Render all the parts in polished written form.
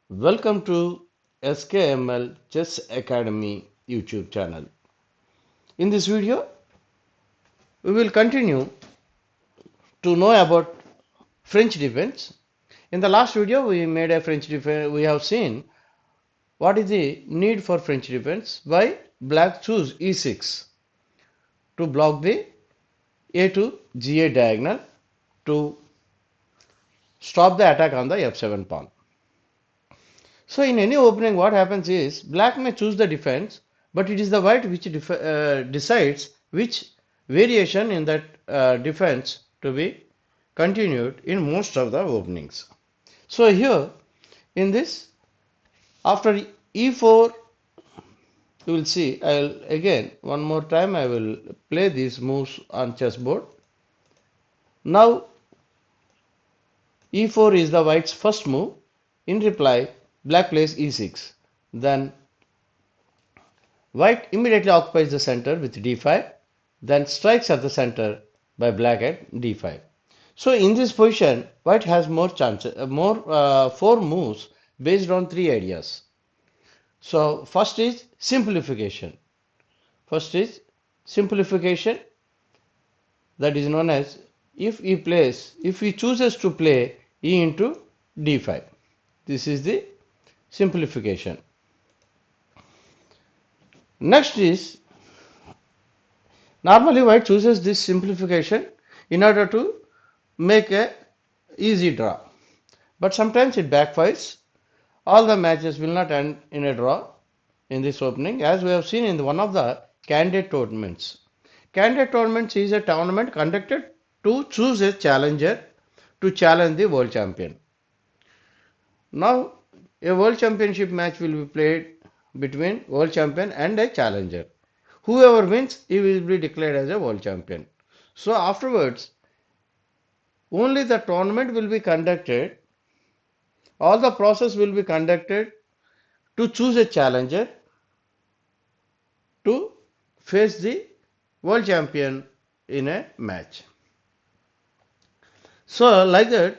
Welcome to SKML Chess Academy YouTube channel. In this video, we will continue to know about French defense. In the last video, we made a French defense. We have seen what is the need for French defense. Why black choose e6 to block the a to ga diagonal to stop the attack on the f7 pawn. So in any opening, what happens is black may choose the defense, but it is the white which decides which variation in that defense to be continued in most of the openings. So here in this, after e4, you will see, I will again one more time I will play these moves on chessboard. Now e4 is the white's first move. In reply, black plays e6. Then white immediately occupies the center with d5, then strikes at the center by black at d5. So in this position, white has more chances, four moves based on three ideas. So first is simplification. First is simplification, that is known as if he chooses to play e into d5. This is the simplification. Next is normally white chooses this simplification in order to make a easy draw. But sometimes it backfires. All the matches will not end in a draw in this opening, as we have seen in one of the candidate tournaments. Candidate tournaments is a tournament conducted to choose a challenger to challenge the world champion. Now, a world championship match will be played between world champion and a challenger. Whoever wins, he will be declared as a world champion. So afterwards, only the tournament will be conducted, all the process will be conducted to choose a challenger to face the world champion in a match. So like that,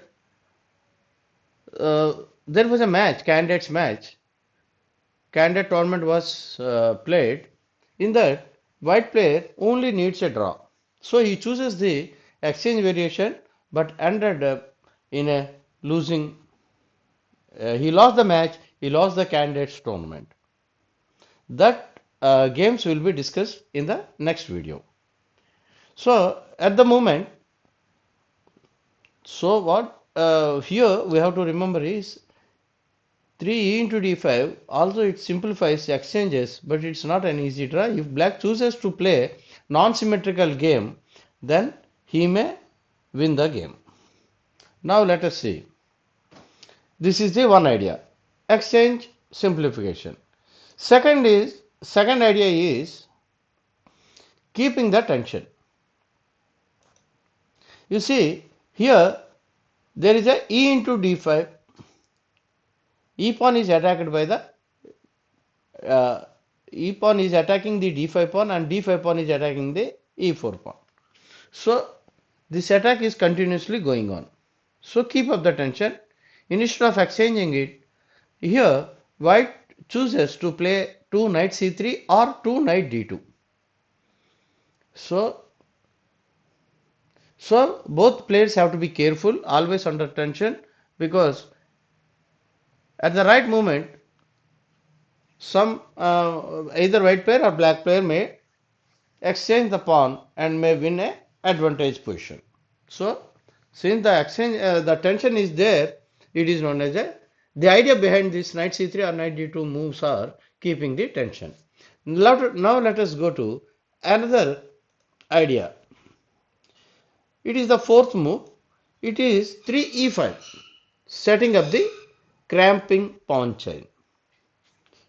there was a match, candidates match. Candidate tournament was played. In that, white player only needs a draw. So he chooses the exchange variation, but ended up in a losing. He lost the match. He lost the candidates tournament. That games will be discussed in the next video. So at the moment, so what here we have to remember is 3e into d5, although it simplifies exchanges, but it's not an easy draw. If black chooses to play non-symmetrical game, then he may win the game. Now let us see. This is the one idea. Exchange simplification. Second idea is keeping the tension. You see here there is a e into d5. E pawn is attacked by the e pawn is attacking the d5 pawn and d5 pawn is attacking the e4 pawn. So this attack is continuously going on. So keep up the tension. Instead of exchanging it, here white chooses to play 2 knight c3 or 2 knight d2. So both players have to be careful, always under tension, because at the right moment some either white player or black player may exchange the pawn and may win a advantage position. So since the exchange the tension is there, it is known as the idea behind this knight c3 or knight d2 moves are keeping the tension. Now let us go to another idea. It is the fourth move. It is 3e5, setting up the cramping pawn chain.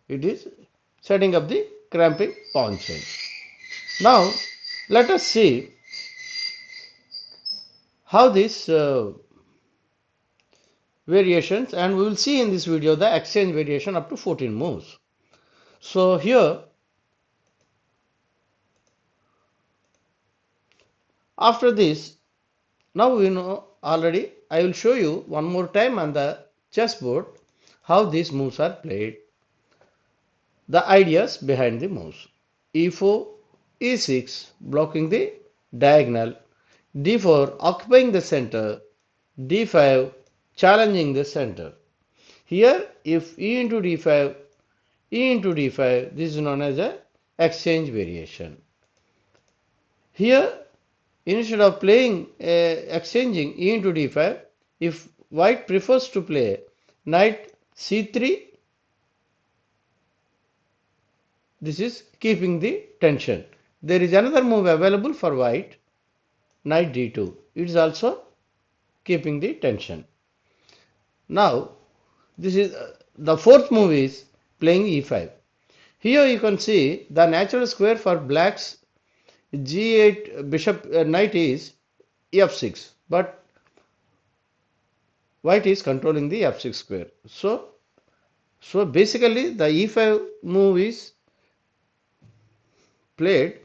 It is setting up the cramping pawn chain. Now let us see how this variations, and we will see in this video the exchange variation up to 14 moves. So here after this, now we know already, I will show you one more time on the chessboard how these moves are played, the ideas behind the moves. E4, E6 blocking the diagonal, D4 occupying the center, D5 challenging the center. Here, if E into D5, E into D5, this is known as a exchange variation. Here, instead of playing exchanging E into D5, if white prefers to play knight C3, this is keeping the tension. There is another move available for white, knight D2. It is also keeping the tension. Now, this is the fourth move is playing E5. Here you can see the natural square for black's G8 bishop knight is F6, but white is controlling the F6 square. So basically the E5 move is played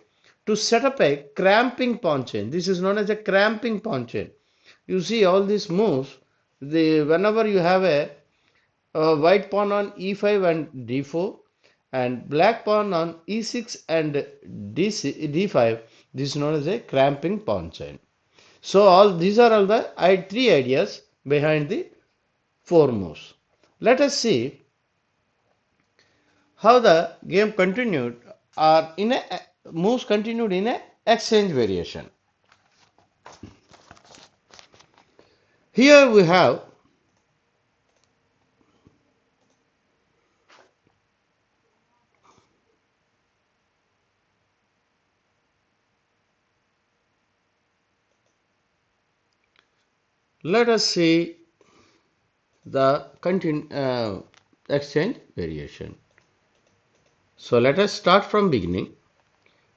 to set up a cramping pawn chain. This is known as a cramping pawn chain. You see all these moves, whenever you have a white pawn on E5 and D4 and black pawn on E6 and D5, this is known as a cramping pawn chain. So all these are all the three ideas behind the four moves. Let us see how the game continued or in a moves continued in a exchange variation. Here we have let us see the exchange variation. So let us start from beginning.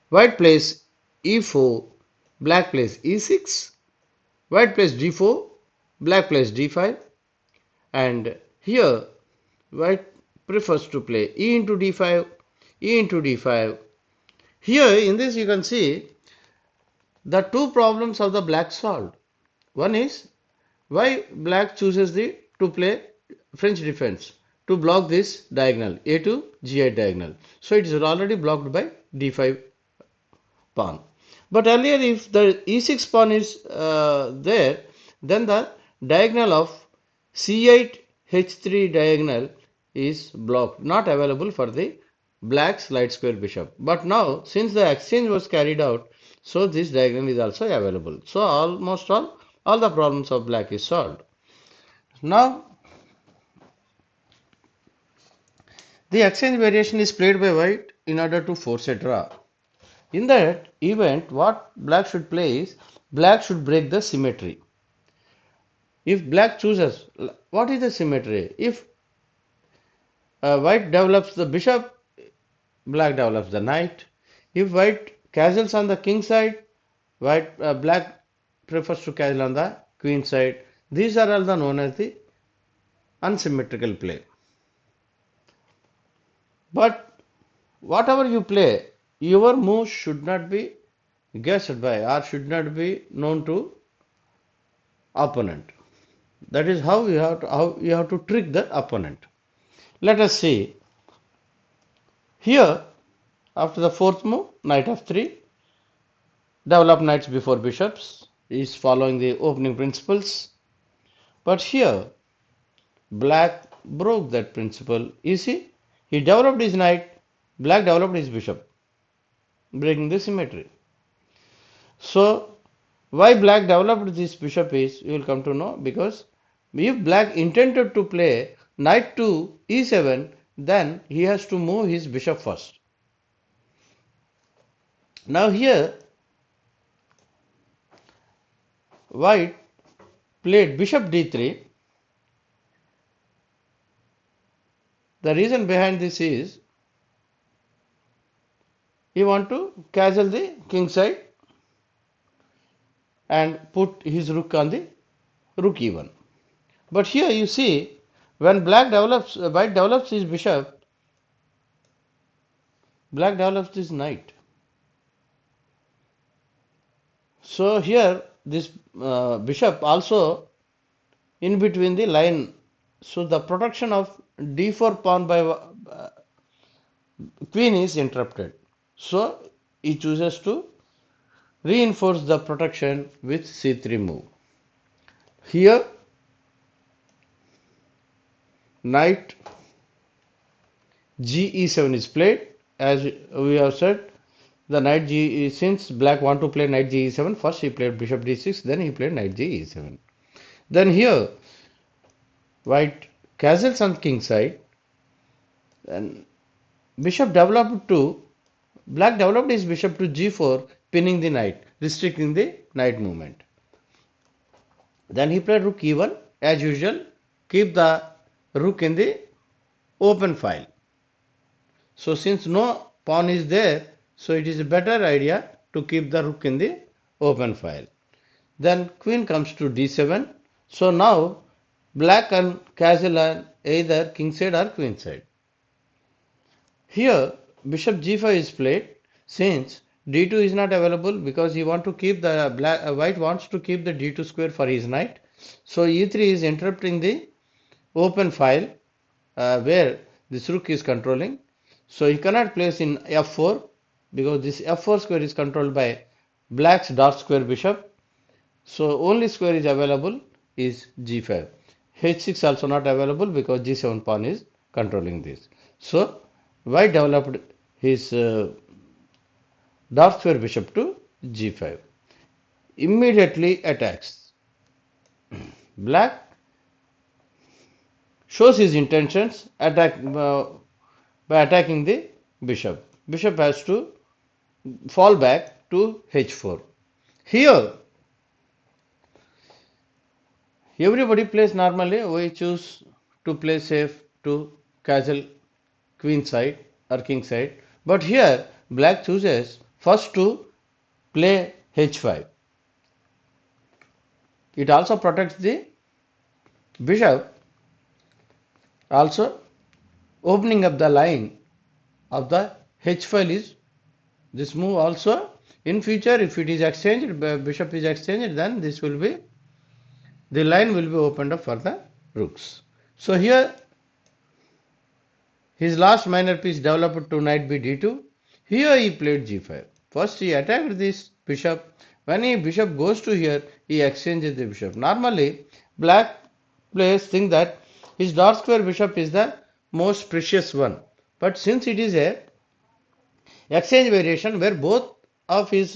White plays E4, black plays E6, white plays D4, black plays D5, and here white prefers to play E into D5, E into D5. Here in this you can see the two problems of the black solved. One is why black chooses the to play French defense to block this diagonal A to G8 diagonal. So it is already blocked by D5 pawn. But earlier if the E6 pawn is there, then the diagonal of C8 H3 diagonal is blocked, not available for the black's light square bishop. But now since the exchange was carried out, so this diagonal is also available. So almost all the problems of black is solved. Now the exchange variation is played by white in order to force a draw. In that event, what black should play is black should break the symmetry. If black chooses, what is the symmetry? If white develops the bishop, black develops the knight. If white castles on the king side, black prefers to castle on the queen side. These are all known as the unsymmetrical play. But whatever you play, your move should not be guessed by or should not be known to opponent. That is how you have to trick the opponent. Let us see. Here, after the fourth move, knight f3, develop knights before bishops is following the opening principles. But here, black broke that principle. You see, he developed his knight, black developed his bishop, breaking the symmetry. So, why black developed this bishop is, you will come to know, because if black intended to play knight to e7, then he has to move his bishop first. Now here, white played bishop d3. The reason behind this is he want to castle the king side and put his rook on the rook e1. But here you see, when white develops his bishop, black develops his knight. So here this bishop also in between the line So the protection of d4 pawn by queen is interrupted. So he chooses to reinforce the protection with c3 move. Here knight ge7 is played. As we have said, the knight g, since black want to play knight ge7, first he played bishop d6, then he played knight ge7. Then here white castles on king side, and bishop developed to black developed his bishop to g4, pinning the knight, restricting the knight movement. Then he played rook e1 as usual, keep the rook in the open file. So since no pawn is there, so it is a better idea to keep the rook in the open file. Then queen comes to d7. So now black can castle on either king side or queen side. Here bishop g5 is played since d2 is not available because he want to keep the white wants to keep the d2 square for his knight. So e3 is interrupting the open file where this rook is controlling. So he cannot place in f4 because this f4 square is controlled by black's dark square bishop. So only square is available is g5. h6 also not available because g7 pawn is controlling this. So white developed his dark square bishop to g5. Immediately attacks. Black shows his intentions by attacking the bishop. Bishop has to fall back to h4. Here everybody plays normally. We choose to play safe to castle queen side or king side. But here black chooses first to play h5. It also protects the bishop, also opening up the line of the h file is this move also. In future if it is exchanged, bishop is exchanged, then this will be, the line will be opened up for the rooks. So here his last minor piece developed to knight b d2. Here he played g5. First he attacked this bishop. When he bishop goes to here, he exchanges the bishop. Normally black players think that his dark square bishop is the most precious one. But since it is a exchange variation where both of his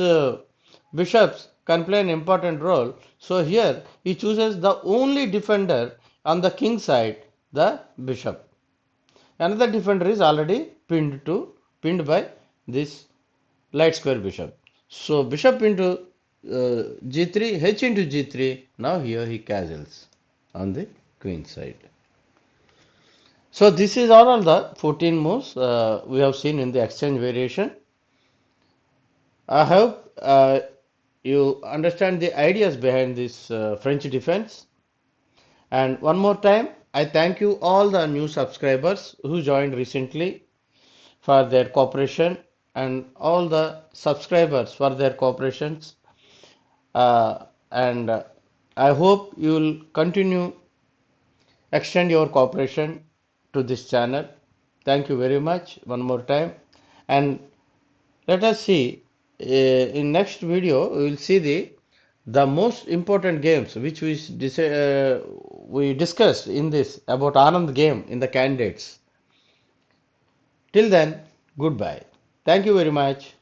bishops can play an important role, so here he chooses the only defender on the king side, the bishop. Another defender is already pinned by this light square bishop. So bishop into g3, h into g3. Now here he castles on the queen side. So this is all the 14 moves we have seen in the exchange variation. I hope you understand the ideas behind this French defense. And one more time, I thank you all the new subscribers who joined recently for their cooperation, and all the subscribers for their cooperations. And I hope you will continue extend your cooperation to this channel. Thank you very much one more time. And let us see in next video we will see the most important games which we discussed in this about Anand game in the candidates. Till then, goodbye. Thank you very much.